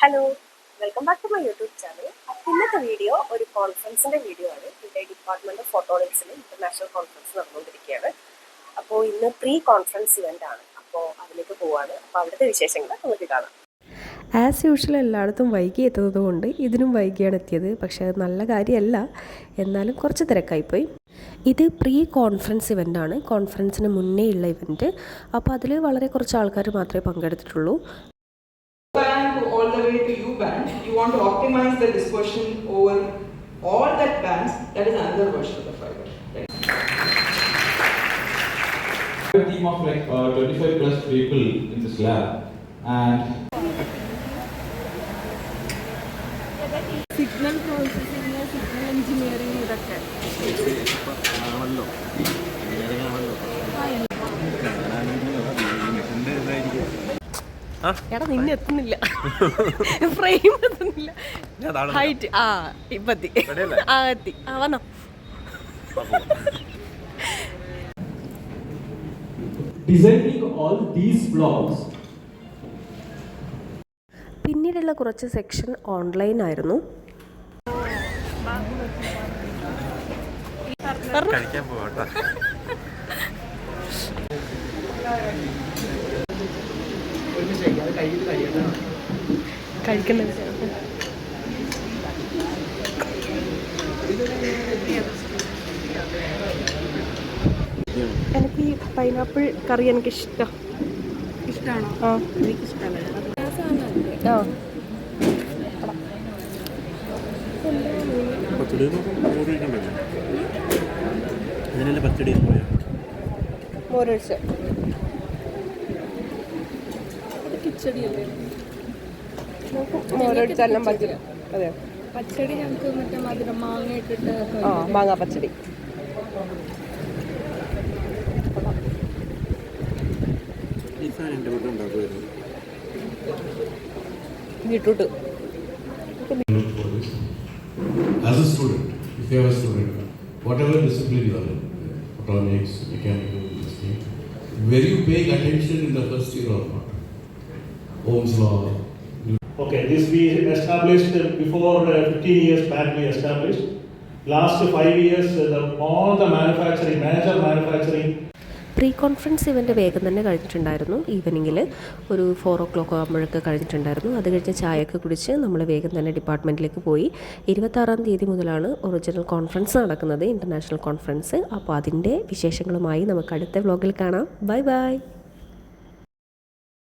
Hello, welcome back to my YouTube channel. ഇന്നത്തെ video ഒരു കോൺഫറൻസിൻ്റെ വീഡിയോ ആണ്. ഇവിടെ ഡിപ്പാർട്ട്മെൻറ്റ് ഓഫ് ഫോട്ടോണിക്സിൽ ഇൻ്റർനാഷണൽ കോൺഫറൻസ് നടന്നുകൊണ്ടിരിക്കുകയാണ്. അപ്പോൾ ഇന്ന് പ്രീ കോൺഫറൻസ് ഇവൻ്റ് ആണ്. അപ്പോൾ അതിലേക്ക് പോവാണ്. അപ്പോൾ അവിടുത്തെ വിശേഷങ്ങൾ നമുക്ക് കാണാം. ആസ് യൂഷ്വൽ എല്ലായിടത്തും വൈകി എത്തുന്നത് കൊണ്ട് ഇതിനും വൈകിയാണ് എത്തിയത്. പക്ഷേ അത് നല്ല കാര്യമല്ല, എന്നാലും കുറച്ച് തിരക്കായിപ്പോയി. ഇത് പ്രീ കോൺഫറൻസ് ഇവൻ്റാണ്, കോൺഫറൻസിന് മുന്നേ ഉള്ള ഇവൻറ്റ്. അപ്പോൾ അതിൽ വളരെ കുറച്ച് ആൾക്കാർ മാത്രമേ പങ്കെടുത്തിട്ടുള്ളൂ. All the way to U band, you want to optimize the dispersion over all that bands. That is another version of the fiber. Right? A team of like 25 plus people in this lab, and signal processing, signal engineering ഇതൊക്കെ ആണല്ലോ. എടാ നിന്നെ എത്തുന്നില്ല, frame എത്തുന്നില്ല, height ഇപ്പത്തി എത്തി വന്നോ. Designing all these blocks. പിന്നീടുള്ള കുറച്ച് സെക്ഷൻ ഓൺലൈൻ ആയിരുന്നു. കഴിക്കാൻ പോകട്ടോ. കഴിക്കണ്ടത് എനിക്ക് ഈ പൈനാപ്പിൾ കറി എനിക്കിഷ്ടം. ഇഷ്ടമാണോ? ആ എനിക്കിഷ്ടമല്ല. പച്ചടി മോരൊഴിച്ച് കിച്ചടിയല്ലേ? മോരൊഴിച്ചെല്ലാം പറ്റില്ല. അതെ, പച്ചടി ഞങ്ങൾക്ക് മറ്റേ മധുരം മാങ്ങ ഇട്ടിട്ട് മാങ്ങാ പച്ചടി. Beetroot. As a student, if you are a student, whatever discipline you are in, photonics, mechanical, this thing, were you paying attention in the first year or not? Ohm's law. Okay, this we established before 15 years back. We established last 5 years. All the manufacturing, major manufacturing. Pre conference event വേഗം തന്നെ കഴിഞ്ഞിട്ടുണ്ടായിരുന്നു. ഈവനിങ്ങിൽ ഒരു 4 o'clock ആകുമ്പോഴൊക്കെ കഴിഞ്ഞിട്ടുണ്ടായിരുന്നു. അത് കഴിഞ്ഞ് ചായയൊക്കെ കുടിച്ച് നമ്മൾ വേഗം തന്നെ ഡിപ്പാർട്ട്മെൻറ്റിലേക്ക് പോയി. 26-ാം തീയതി മുതലാണ് ഒറിജിനൽ കോൺഫറൻസ് നടക്കുന്നത്, ഇൻ്റർനാഷണൽ കോൺഫറൻസ്. അപ്പോൾ അതിൻ്റെ വിശേഷങ്ങളുമായി നമുക്ക് അടുത്ത വ്ലോഗിൽ കാണാം. Bye bye.